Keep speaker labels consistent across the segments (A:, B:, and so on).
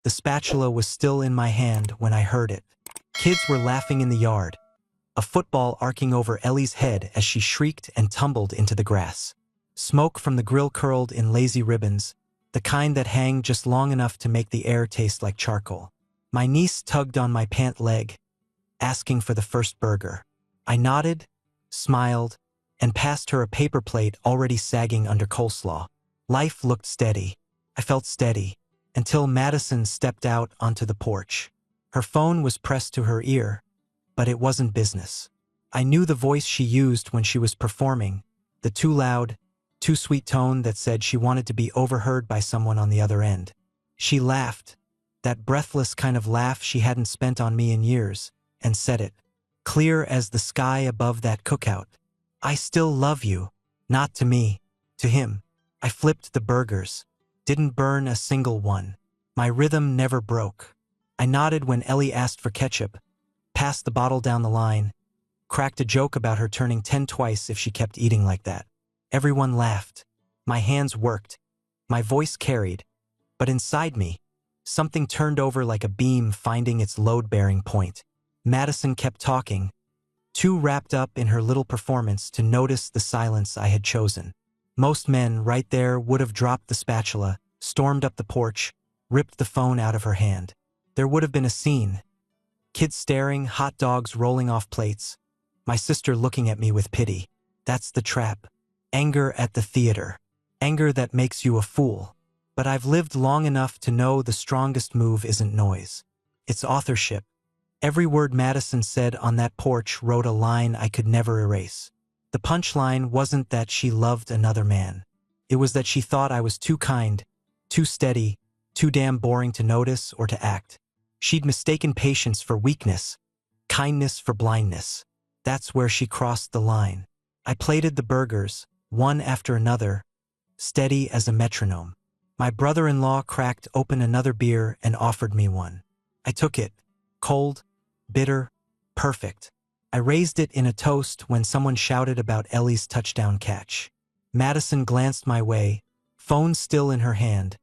A: The spatula was still in my hand when I heard it. Kids were laughing in the yard, a football arcing over Ellie's head as she shrieked and tumbled into the grass. Smoke from the grill curled in lazy ribbons, the kind that hang just long enough to make the air taste like charcoal. My niece tugged on my pant leg, asking for the first burger. I nodded, smiled, and passed her a paper plate already sagging under coleslaw. Life looked steady. I felt steady, until Madison stepped out onto the porch. Her phone was pressed to her ear, but it wasn't business. I knew the voice she used when she was performing, the too loud, too sweet tone that said she wanted to be overheard by someone on the other end. She laughed, that breathless kind of laugh she hadn't spent on me in years, and said it, clear as the sky above that cookout. I still love you. Not to me, to him. I flipped the burgers. Didn't burn a single one. My rhythm never broke. I nodded when Ellie asked for ketchup, passed the bottle down the line, cracked a joke about her turning 10 twice if she kept eating like that. Everyone laughed. My hands worked. My voice carried. But inside me, something turned over like a beam finding its load-bearing point. Madison kept talking, too wrapped up in her little performance to notice the silence I had chosen. Most men right there would have dropped the spatula, stormed up the porch, ripped the phone out of her hand. There would have been a scene. Kids staring, hot dogs rolling off plates. My sister looking at me with pity. That's the trap. Anger at the theater. Anger that makes you a fool. But I've lived long enough to know the strongest move isn't noise. It's authorship. Every word Madison said on that porch wrote a line I could never erase. The punchline wasn't that she loved another man. It was that she thought I was too kind, too steady, too damn boring to notice or to act. She'd mistaken patience for weakness, kindness for blindness. That's where she crossed the line. I plated the burgers, one after another, steady as a metronome. My brother-in-law cracked open another beer and offered me one. I took it, cold, bitter, perfect. I raised it in a toast when someone shouted about Ellie's touchdown catch. Madison glanced my way, phone still in her hand,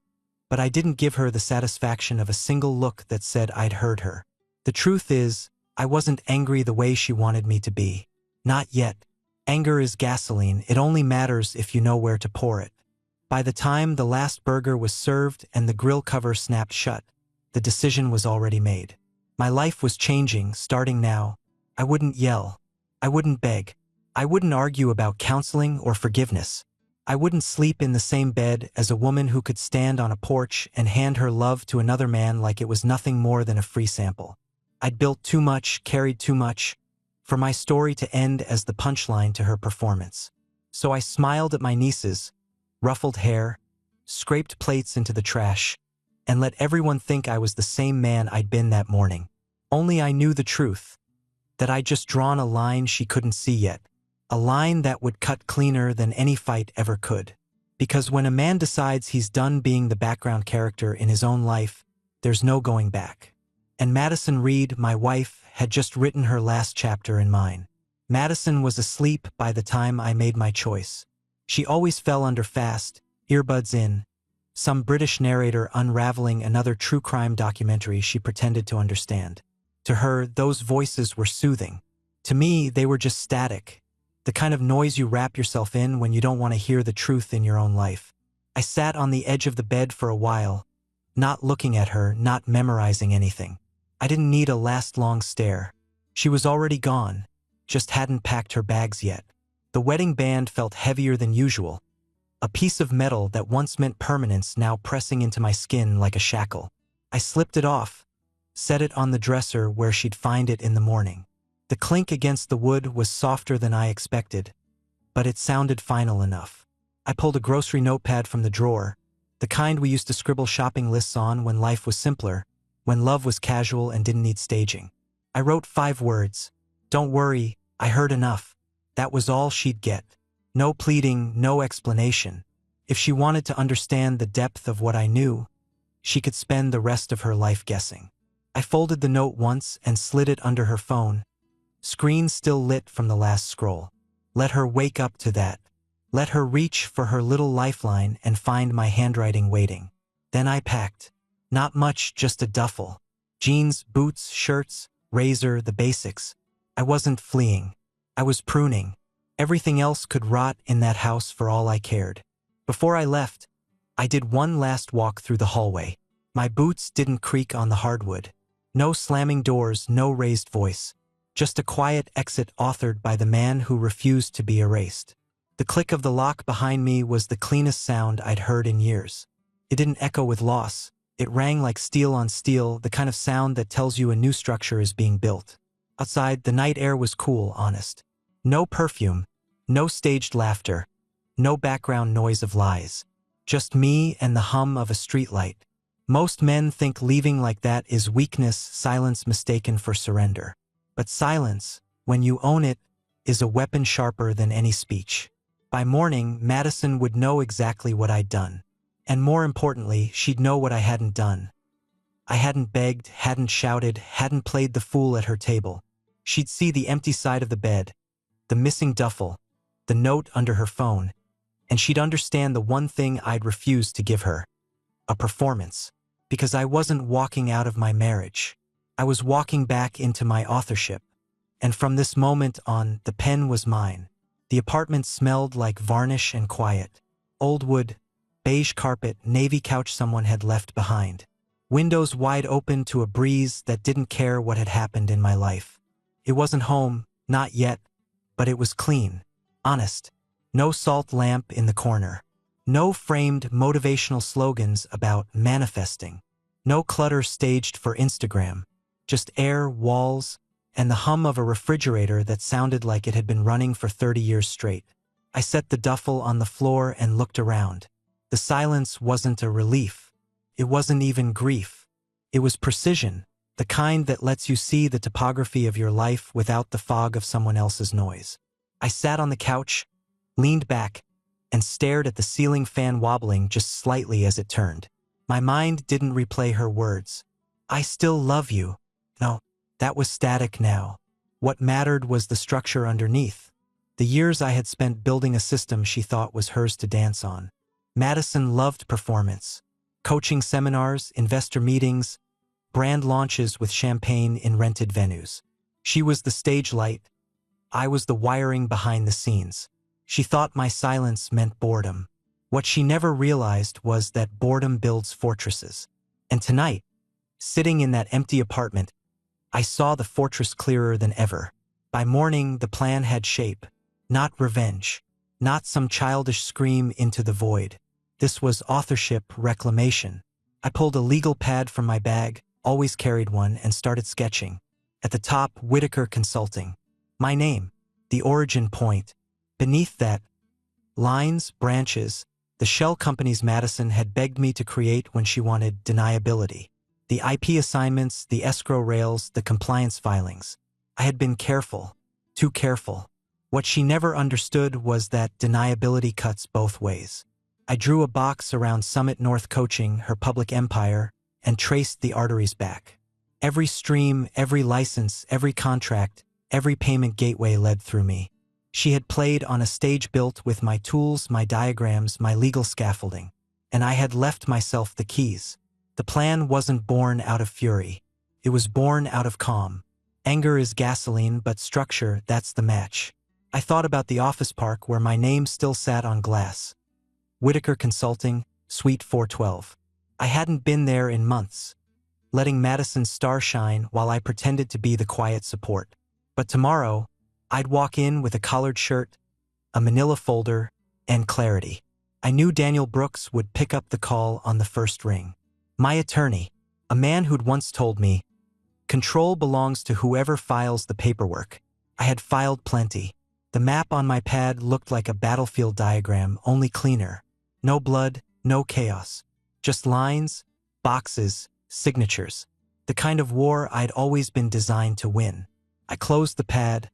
A: but I didn't give her the satisfaction of a single look that said I'd heard her. The truth is, I wasn't angry the way she wanted me to be. Not yet. Anger is gasoline, it only matters if you know where to pour it. By the time the last burger was served and the grill cover snapped shut, the decision was already made. My life was changing, starting now. I wouldn't yell. I wouldn't beg. I wouldn't argue about counseling or forgiveness. I wouldn't sleep in the same bed as a woman who could stand on a porch and hand her love to another man like it was nothing more than a free sample. I'd built too much, carried too much, for my story to end as the punchline to her performance. So I smiled at my nieces, ruffled hair, scraped plates into the trash, and let everyone think I was the same man I'd been that morning. Only I knew the truth, that I'd just drawn a line she couldn't see yet, a line that would cut cleaner than any fight ever could. Because when a man decides he's done being the background character in his own life, there's no going back. And Madison Reed, my wife, had just written her last chapter in mine. Madison was asleep by the time I made my choice. She always fell under fast, earbuds in, some British narrator unraveling another true crime documentary she pretended to understand. To her, those voices were soothing. To me, they were just static, the kind of noise you wrap yourself in when you don't want to hear the truth in your own life. I sat on the edge of the bed for a while, not looking at her, not memorizing anything. I didn't need a last long stare. She was already gone, just hadn't packed her bags yet. The wedding band felt heavier than usual, a piece of metal that once meant permanence now pressing into my skin like a shackle. I slipped it off, set it on the dresser where she'd find it in the morning. The clink against the wood was softer than I expected, but it sounded final enough. I pulled a grocery notepad from the drawer, the kind we used to scribble shopping lists on when life was simpler, when love was casual and didn't need staging. I wrote 5 words. Don't worry, I heard enough. That was all she'd get. No pleading, no explanation. If she wanted to understand the depth of what I knew, she could spend the rest of her life guessing. I folded the note once and slid it under her phone, screen still lit from the last scroll. Let her wake up to that. Let her reach for her little lifeline and find my handwriting waiting. Then I packed. Not much, just a duffel. Jeans, boots, shirts, razor, the basics. I wasn't fleeing. I was pruning. Everything else could rot in that house for all I cared. Before I left, I did one last walk through the hallway. My boots didn't creak on the hardwood. No slamming doors, no raised voice. Just a quiet exit authored by the man who refused to be erased. The click of the lock behind me was the cleanest sound I'd heard in years. It didn't echo with loss. It rang like steel on steel, the kind of sound that tells you a new structure is being built. Outside, the night air was cool, honest. No perfume, no staged laughter, no background noise of lies. Just me and the hum of a streetlight. Most men think leaving like that is weakness, silence mistaken for surrender. But silence, when you own it, is a weapon sharper than any speech. By morning, Madison would know exactly what I'd done. And more importantly, she'd know what I hadn't done. I hadn't begged, hadn't shouted, hadn't played the fool at her table. She'd see the empty side of the bed, the missing duffel, the note under her phone, and she'd understand the one thing I'd refused to give her: a performance. Because I wasn't walking out of my marriage. I was walking back into my authorship. And from this moment on, the pen was mine. The apartment smelled like varnish and quiet. Old wood, beige carpet, navy couch someone had left behind. Windows wide open to a breeze that didn't care what had happened in my life. It wasn't home, not yet, but it was clean, honest. No salt lamp in the corner. No framed motivational slogans about manifesting. No clutter staged for Instagram. Just air, walls, and the hum of a refrigerator that sounded like it had been running for 30 years straight. I set the duffel on the floor and looked around. The silence wasn't a relief. It wasn't even grief. It was precision, the kind that lets you see the topography of your life without the fog of someone else's noise. I sat on the couch, leaned back, and stared at the ceiling fan wobbling just slightly as it turned. My mind didn't replay her words. I still love you. No, that was static now. What mattered was the structure underneath. The years I had spent building a system she thought was hers to dance on. Madison loved performance. Coaching seminars, investor meetings, brand launches with champagne in rented venues. She was the stage light. I was the wiring behind the scenes. She thought my silence meant boredom. What she never realized was that boredom builds fortresses. And tonight, sitting in that empty apartment, I saw the fortress clearer than ever. By morning, the plan had shape. Not revenge. Not some childish scream into the void. This was authorship reclamation. I pulled a legal pad from my bag, always carried one, and started sketching. At the top, Whitaker Consulting. My name, the origin point. Beneath that, lines, branches, the shell companies Madison had begged me to create when she wanted deniability. The IP assignments, the escrow rails, the compliance filings. I had been careful, too careful. What she never understood was that deniability cuts both ways. I drew a box around Summit North Coaching, her public empire, and traced the arteries back. Every stream, every license, every contract, every payment gateway led through me. She had played on a stage built with my tools, my diagrams, my legal scaffolding, and I had left myself the keys. The plan wasn't born out of fury. It was born out of calm. Anger is gasoline, but structure, that's the match. I thought about the office park where my name still sat on glass. Whitaker Consulting, Suite 412. I hadn't been there in months, letting Madison's star shine while I pretended to be the quiet support. But tomorrow, I'd walk in with a collared shirt, a manila folder, and clarity. I knew Daniel Brooks would pick up the call on the first ring. My attorney, a man who'd once told me, "Control belongs to whoever files the paperwork." I had filed plenty. The map on my pad looked like a battlefield diagram, only cleaner. No blood, no chaos. Just lines, boxes, signatures. The kind of war I'd always been designed to win. I closed the pad,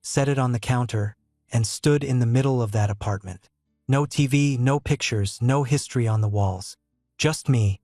A: set it on the counter, and stood in the middle of that apartment. No TV, no pictures, no history on the walls. Just me,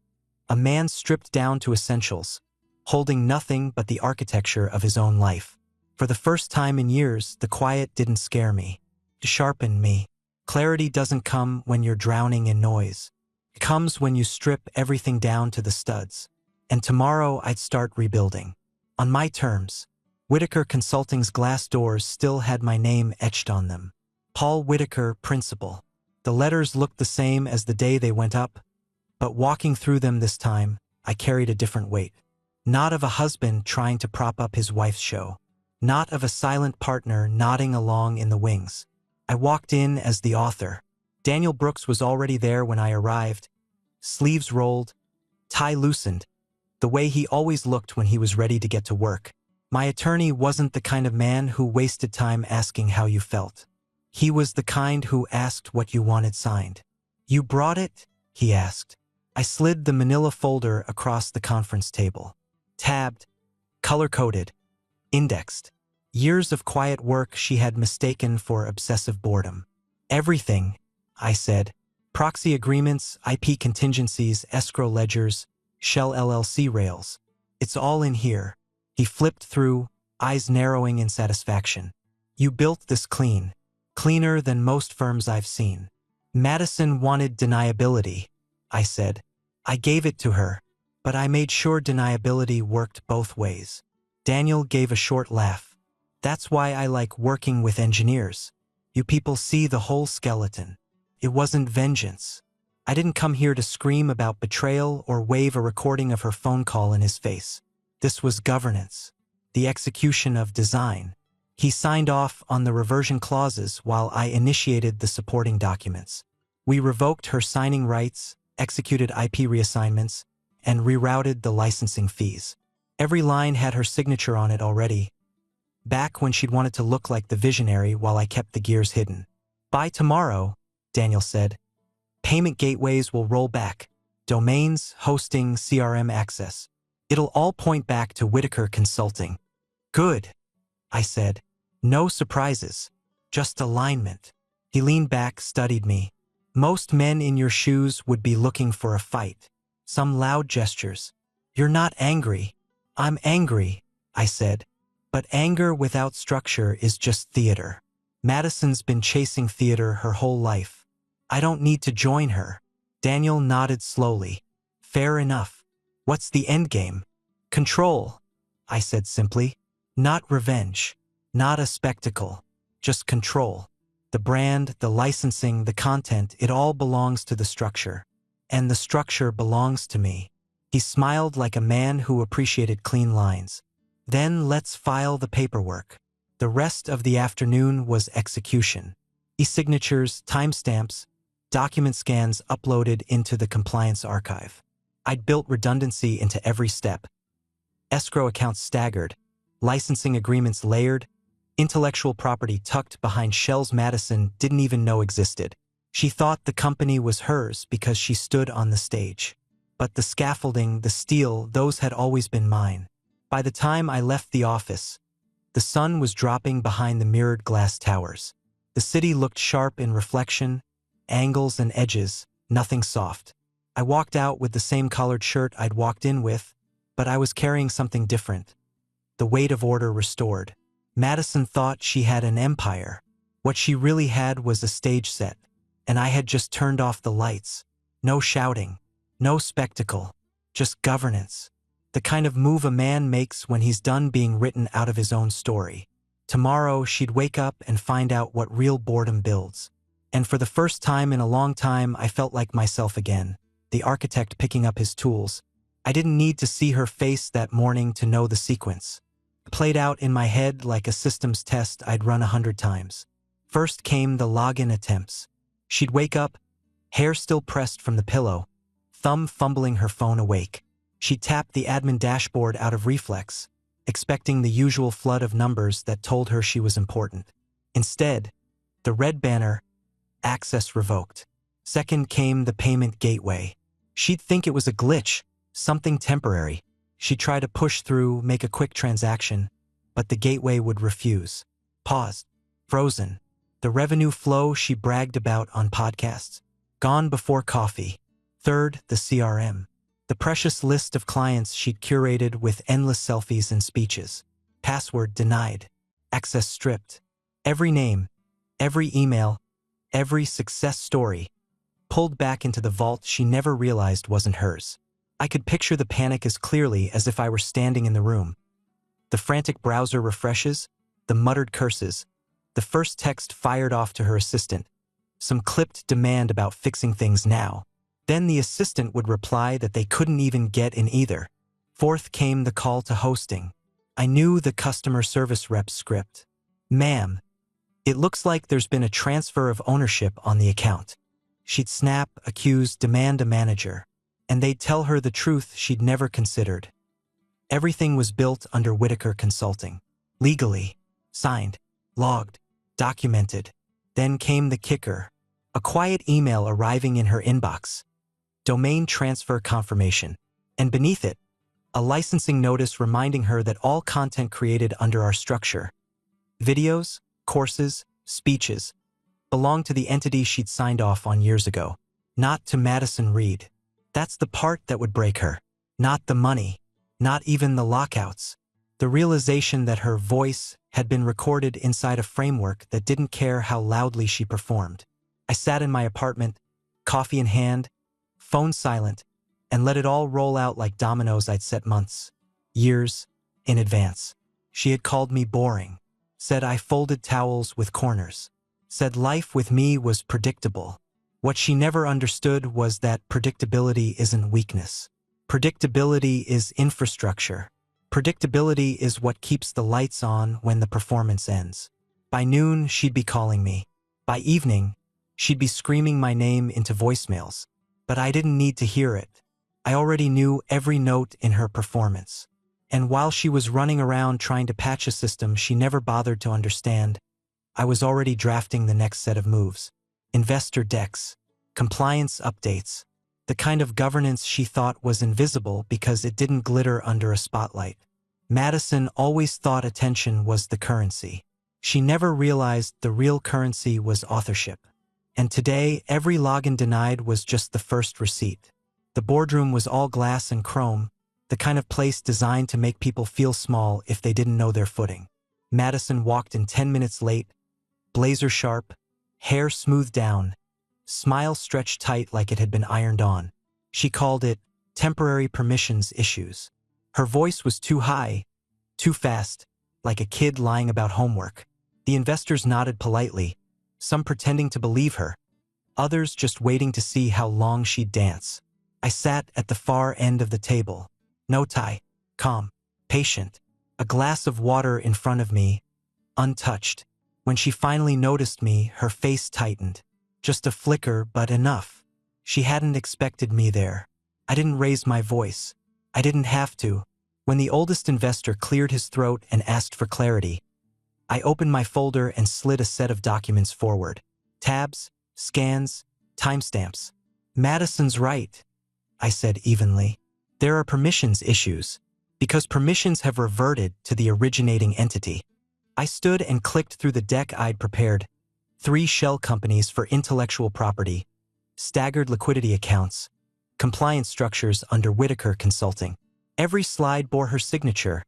A: a man stripped down to essentials, holding nothing but the architecture of his own life. For the first time in years, the quiet didn't scare me. It sharpened me. Clarity doesn't come when you're drowning in noise. It It comes when you strip everything down to the studs. And tomorrow I'd start rebuilding. On my terms. Whitaker Consulting's glass doors still had my name etched on them. Paul Whitaker, Principal. The letters looked the same as the day they went up, but walking through them this time, I carried a different weight. Not of a husband trying to prop up his wife's show. Not of a silent partner nodding along in the wings. I walked in as the author. Daniel Brooks was already there when I arrived. Sleeves rolled, tie loosened, the way he always looked when he was ready to get to work. My attorney wasn't the kind of man who wasted time asking how you felt. He was the kind who asked what you wanted signed. "You brought it?" he asked. I slid the manila folder across the conference table. Tabbed, color-coded, indexed. Years of quiet work she had mistaken for obsessive boredom. "Everything," I said. "Proxy agreements, IP contingencies, escrow ledgers, Shell LLC rails. It's all in here." He flipped through, eyes narrowing in satisfaction. "You built this clean. Cleaner than most firms I've seen." "Madison wanted deniability," I said. "I gave it to her, but I made sure deniability worked both ways." Daniel gave a short laugh. "That's why I like working with engineers. You people see the whole skeleton. It wasn't vengeance. I didn't come here to scream about betrayal or wave a recording of her phone call in his face. This was governance, the execution of design." He signed off on the reversion clauses while I initiated the supporting documents. We revoked her signing rights, executed IP reassignments, and rerouted the licensing fees. Every line had her signature on it already, back when she'd wanted to look like the visionary while I kept the gears hidden. "By tomorrow," Daniel said, "payment gateways will roll back. Domains, hosting, CRM access. It'll all point back to Whitaker Consulting." "Good," I said. "No surprises. Just alignment." He leaned back, studied me. "Most men in your shoes would be looking for a fight. Some loud gestures. You're not angry." "I'm angry," I said. "But anger without structure is just theater. Madison's been chasing theater her whole life. I don't need to join her." Daniel nodded slowly. "Fair enough. What's the endgame?" "Control," I said simply. "Not revenge. Not a spectacle. Just control. The brand, the licensing, the content, it all belongs to the structure. And the structure belongs to me." He smiled like a man who appreciated clean lines. "Then let's file the paperwork." The rest of the afternoon was execution. E-signatures, timestamps, document scans uploaded into the compliance archive. I'd built redundancy into every step. Escrow accounts staggered, licensing agreements layered, intellectual property tucked behind shells Madison didn't even know existed. She thought the company was hers because she stood on the stage. But the scaffolding, the steel, those had always been mine. By the time I left the office, the sun was dropping behind the mirrored glass towers. The city looked sharp in reflection, angles and edges, nothing soft. I walked out with the same collared shirt I'd walked in with, but I was carrying something different. The weight of order restored. Madison thought she had an empire. What she really had was a stage set, and I had just turned off the lights. No shouting, no spectacle, just governance. The kind of move a man makes when he's done being written out of his own story. Tomorrow she'd wake up and find out what real boredom builds. And for the first time in a long time, I felt like myself again, the architect picking up his tools. I didn't need to see her face that morning to know the sequence. It played out in my head like a systems test I'd run 100 times. First came the login attempts. She'd wake up, hair still pressed from the pillow, thumb fumbling her phone awake. She'd tap the admin dashboard out of reflex, expecting the usual flood of numbers that told her she was important. Instead, the red banner, access revoked. Second came the payment gateway. She'd think it was a glitch, something temporary. She'd try to push through, make a quick transaction, but the gateway would refuse. Paused. Frozen. The revenue flow she bragged about on podcasts. Gone before coffee. Third, the CRM. The precious list of clients she'd curated with endless selfies and speeches. Password denied. Access stripped. Every name, every email, every success story. pulled back into the vault she never realized wasn't hers. I could picture the panic as clearly as if I were standing in the room. The frantic browser refreshes, the muttered curses, the first text fired off to her assistant, some clipped demand about fixing things now. Then the assistant would reply that they couldn't even get in either. Forth came the call to hosting. I knew the customer service rep's script. "Ma'am, it looks like there's been a transfer of ownership on the account." She'd snap, accuse, demand a manager. And they'd tell her the truth she'd never considered. Everything was built under Whitaker Consulting. Legally. Signed. Logged. Documented. Then came the kicker. A quiet email arriving in her inbox. Domain transfer confirmation. And beneath it, a licensing notice reminding her that all content created under our structure, videos, courses, speeches, belonged to the entity she'd signed off on years ago, not to Madison Reed. That's the part that would break her. Not the money, not even the lockouts. The realization that her voice had been recorded inside a framework that didn't care how loudly she performed. I sat in my apartment, coffee in hand, phone silent, and let it all roll out like dominoes I'd set months, years, in advance. She had called me boring, said I folded towels with corners, said life with me was predictable. What she never understood was that predictability isn't weakness. Predictability is infrastructure. Predictability is what keeps the lights on when the performance ends. By noon, she'd be calling me. By evening, she'd be screaming my name into voicemails. But I didn't need to hear it. I already knew every note in her performance. And while she was running around trying to patch a system she never bothered to understand, I was already drafting the next set of moves. Investor decks, compliance updates, the kind of governance she thought was invisible because it didn't glitter under a spotlight. Madison always thought attention was the currency. She never realized the real currency was authorship. And today, every login denied was just the first receipt. The boardroom was all glass and chrome, the kind of place designed to make people feel small if they didn't know their footing. Madison walked in 10 minutes late, blazer sharp, hair smoothed down, smile stretched tight like it had been ironed on. She called it temporary permissions issues. Her voice was too high, too fast, like a kid lying about homework. The investors nodded politely, some pretending to believe her, others just waiting to see how long she'd dance. I sat at the far end of the table, no tie, calm, patient, a glass of water in front of me, untouched. When she finally noticed me, her face tightened. Just a flicker, but enough. She hadn't expected me there. I didn't raise my voice. I didn't have to. When the oldest investor cleared his throat and asked for clarity, I opened my folder and slid a set of documents forward. Tabs, scans, timestamps. "Madison's right," I said evenly. "There are permissions issues, because permissions have reverted to the originating entity." I stood and clicked through the deck I'd prepared. 3 shell companies for intellectual property, staggered liquidity accounts, compliance structures under Whitaker Consulting. Every slide bore her signature,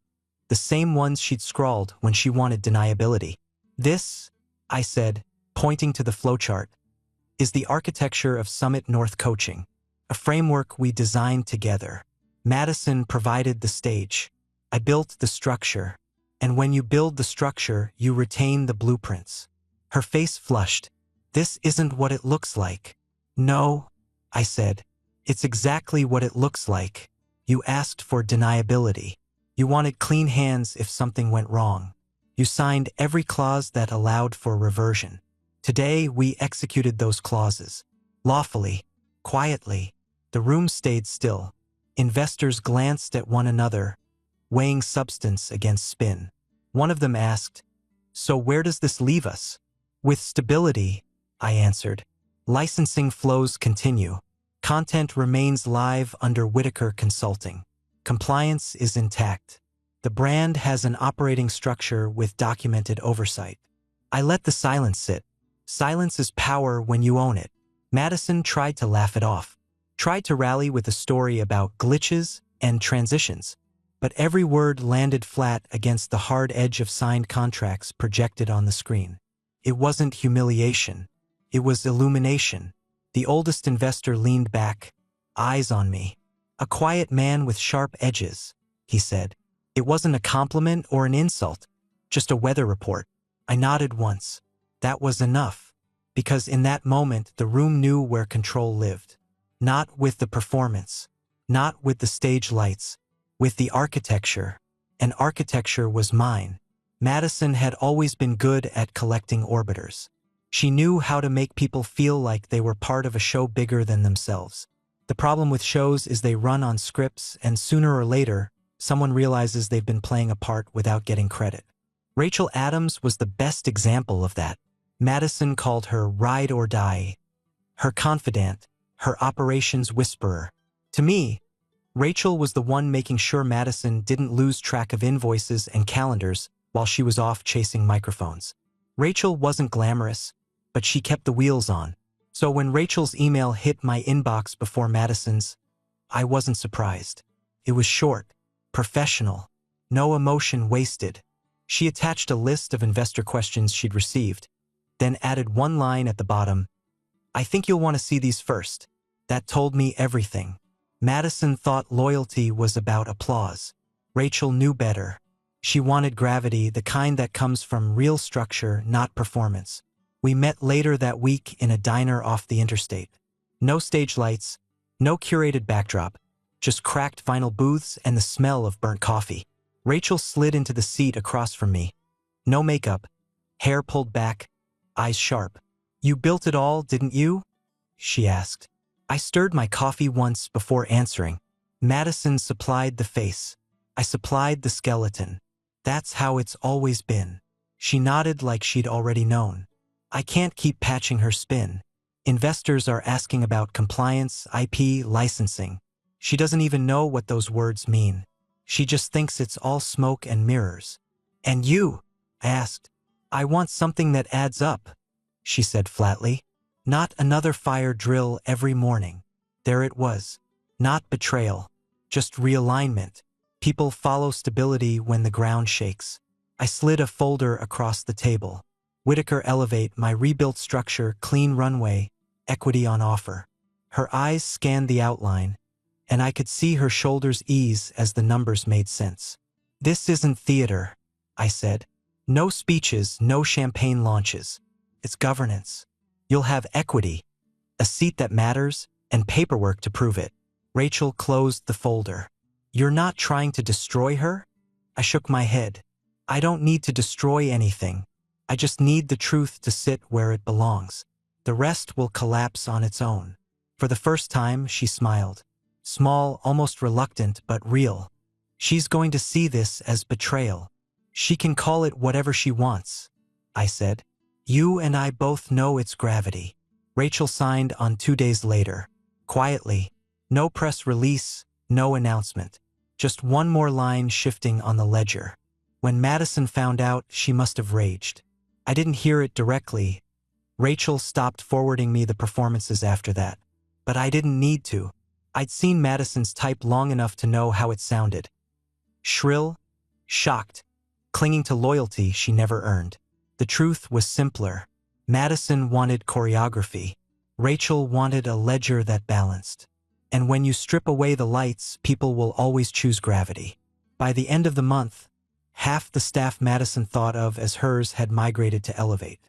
A: the same ones she'd scrawled when she wanted deniability. "This," I said, pointing to the flowchart, "is the architecture of Summit North Coaching, a framework we designed together. Madison provided the stage. I built the structure. And when you build the structure, you retain the blueprints." Her face flushed. "This isn't what it looks like." "No," I said. "It's exactly what it looks like. You asked for deniability. You wanted clean hands if something went wrong. You signed every clause that allowed for reversion. Today, we executed those clauses. Lawfully, quietly." The room stayed still. Investors glanced at one another, weighing substance against spin. One of them asked, "So where does this leave us?" "With stability," I answered. "Licensing flows continue. Content remains live under Whitaker Consulting. Compliance is intact. The brand has an operating structure with documented oversight." I let the silence sit. Silence is power when you own it. Madison tried to laugh it off, tried to rally with a story about glitches and transitions, but every word landed flat against the hard edge of signed contracts projected on the screen. It wasn't humiliation. It was illumination. The oldest investor leaned back, eyes on me. "A quiet man with sharp edges," he said. It wasn't a compliment or an insult, just a weather report. I nodded once. That was enough, because in that moment the room knew where control lived. Not with the performance, not with the stage lights, with the architecture. And architecture was mine. Madison had always been good at collecting orbiters. She knew how to make people feel like they were part of a show bigger than themselves. The problem with shows is they run on scripts, and sooner or later, someone realizes they've been playing a part without getting credit. Rachel Adams was the best example of that. Madison called her ride or die, her confidant, her operations whisperer. To me, Rachel was the one making sure Madison didn't lose track of invoices and calendars while she was off chasing microphones. Rachel wasn't glamorous, but she kept the wheels on. So when Rachel's email hit my inbox before Madison's, I wasn't surprised. It was short, professional, no emotion wasted. She attached a list of investor questions she'd received, then added one line at the bottom, "I think you'll want to see these first." That told me everything. Madison thought loyalty was about applause. Rachel knew better. She wanted gravity, the kind that comes from real structure, not performance. We met later that week in a diner off the interstate. No stage lights, no curated backdrop, just cracked vinyl booths and the smell of burnt coffee. Rachel slid into the seat across from me. No makeup, hair pulled back, eyes sharp. "You built it all, didn't you?" she asked. I stirred my coffee once before answering. Madison supplied the face. I supplied the skeleton. That's how it's always been. She nodded like she'd already known. I can't keep patching her spin. Investors are asking about compliance, IP, licensing. She doesn't even know what those words mean. She just thinks it's all smoke and mirrors. "And you?" I asked. "I want something that adds up," she said flatly. Not another fire drill every morning. There it was. Not betrayal, just realignment. People follow stability when the ground shakes. I slid a folder across the table. Whitaker Elevate, my rebuilt structure, clean runway, equity on offer. Her eyes scanned the outline, and I could see her shoulders ease as the numbers made sense. "This isn't theater," I said. "No speeches, no champagne launches. It's governance. You'll have equity, a seat that matters, and paperwork to prove it." Rachel closed the folder. "You're not trying to destroy her?" I shook my head. "I don't need to destroy anything. I just need the truth to sit where it belongs. The rest will collapse on its own." For the first time, she smiled. Small, almost reluctant, but real. "She's going to see this as betrayal. She can call it whatever she wants," I said. "You and I both know it's gravity." Rachel signed on 2 days later. Quietly. No press release, no announcement. Just one more line shifting on the ledger. When Madison found out, she must have raged. I didn't hear it directly. Rachel stopped forwarding me the performances after that. But I didn't need to. I'd seen Madison's type long enough to know how it sounded. Shrill, shocked, clinging to loyalty she never earned. The truth was simpler. Madison wanted choreography. Rachel wanted a ledger that balanced. And when you strip away the lights, people will always choose gravity. By the end of the month, half the staff Madison thought of as hers had migrated to Elevate.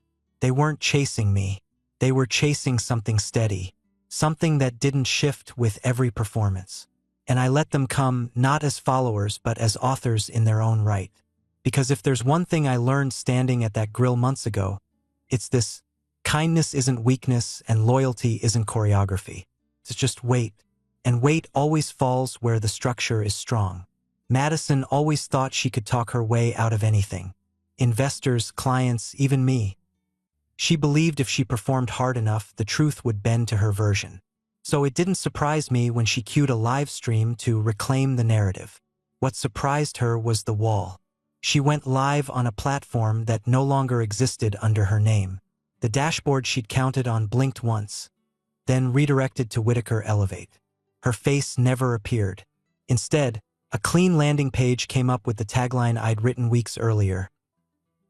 A: They weren't chasing me. They were chasing something steady, something that didn't shift with every performance. And I let them come not as followers but as authors in their own right. Because if there's one thing I learned standing at that grill months ago, it's this: kindness isn't weakness and loyalty isn't choreography. It's just weight. And weight always falls where the structure is strong. Madison always thought she could talk her way out of anything. Investors, clients, even me. She believed if she performed hard enough, the truth would bend to her version. So it didn't surprise me when she cued a live stream to reclaim the narrative. What surprised her was the wall. She went live on a platform that no longer existed under her name. The dashboard she'd counted on blinked once, then redirected to Whitaker Elevate. Her face never appeared. Instead, a clean landing page came up with the tagline I'd written weeks earlier.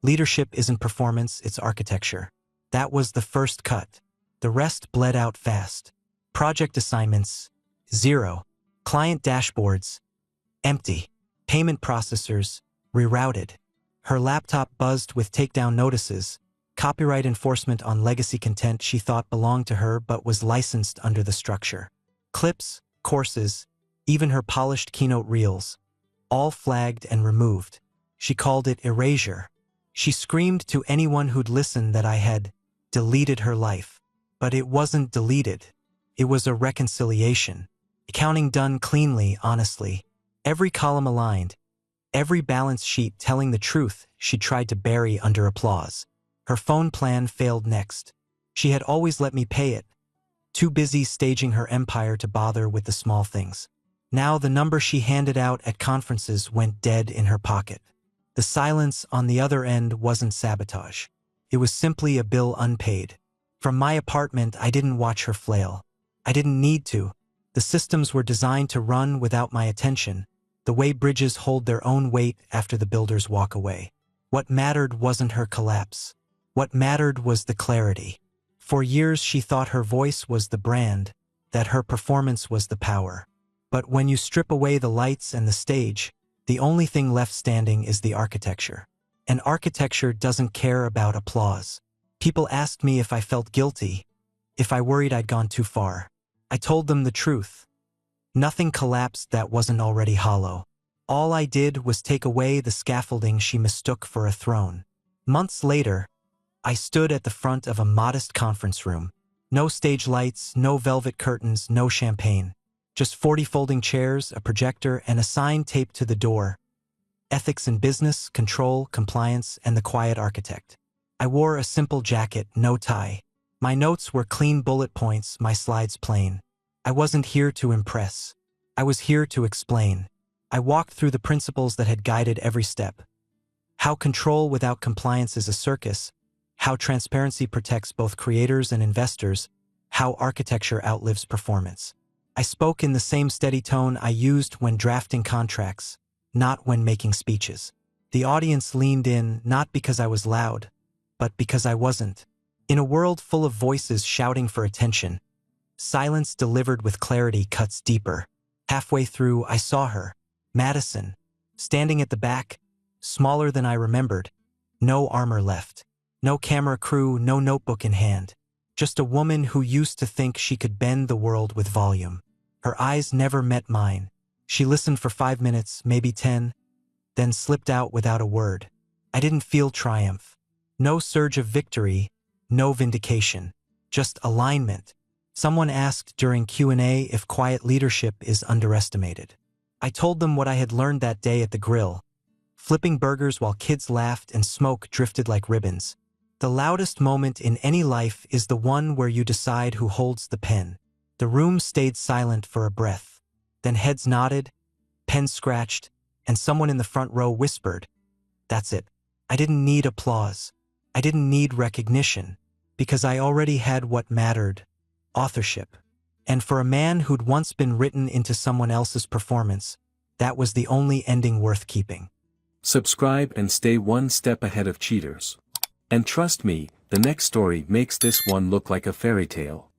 A: "Leadership isn't performance, it's architecture." That was the first cut. The rest bled out fast. Project assignments, 0. Client dashboards, empty. Payment processors, rerouted. Her laptop buzzed with takedown notices, copyright enforcement on legacy content she thought belonged to her but was licensed under the structure. Clips, courses, even her polished keynote reels, all flagged and removed. She called it erasure. She screamed to anyone who'd listen that I had deleted her life. But it wasn't deleted. It was a reconciliation. Accounting done cleanly, honestly. Every column aligned. Every balance sheet telling the truth she tried to bury under applause. Her phone plan failed next. She had always let me pay it, too busy staging her empire to bother with the small things. Now the number she handed out at conferences went dead in her pocket. The silence on the other end wasn't sabotage. It was simply a bill unpaid. From my apartment, I didn't watch her flail. I didn't need to. The systems were designed to run without my attention, the way bridges hold their own weight after the builders walk away. What mattered wasn't her collapse. What mattered was the clarity. For years she thought her voice was the brand, that her performance was the power. But when you strip away the lights and the stage, the only thing left standing is the architecture. And architecture doesn't care about applause. People asked me if I felt guilty, if I worried I'd gone too far. I told them the truth. Nothing collapsed that wasn't already hollow. All I did was take away the scaffolding she mistook for a throne. Months later, I stood at the front of a modest conference room. No stage lights, no velvet curtains, no champagne. Just 40 folding chairs, a projector, and a sign taped to the door. Ethics in business, control, compliance, and the quiet architect. I wore a simple jacket, no tie. My notes were clean bullet points, my slides plain. I wasn't here to impress. I was here to explain. I walked through the principles that had guided every step. How control without compliance is a circus. How transparency protects both creators and investors. How architecture outlives performance. I spoke in the same steady tone I used when drafting contracts, not when making speeches. The audience leaned in, not because I was loud, but because I wasn't. In a world full of voices shouting for attention, silence delivered with clarity cuts deeper. Halfway through, I saw her, Madison, standing at the back, smaller than I remembered. No armor left. No camera crew, no notebook in hand. Just a woman who used to think she could bend the world with volume. Her eyes never met mine. She listened for 5 minutes, maybe 10, then slipped out without a word. I didn't feel triumph. No surge of victory, no vindication. Just alignment. Someone asked during Q&A if quiet leadership is underestimated. I told them what I had learned that day at the grill. Flipping burgers while kids laughed and smoke drifted like ribbons. The loudest moment in any life is the one where you decide who holds the pen. The room stayed silent for a breath. Then heads nodded, pens scratched, and someone in the front row whispered, "That's it." I didn't need applause. I didn't need recognition, because I already had what mattered, authorship. And for a man who'd once been written into someone else's performance, that was the only ending worth keeping.
B: Subscribe and stay one step ahead of cheaters. And trust me, the next story makes this one look like a fairy tale.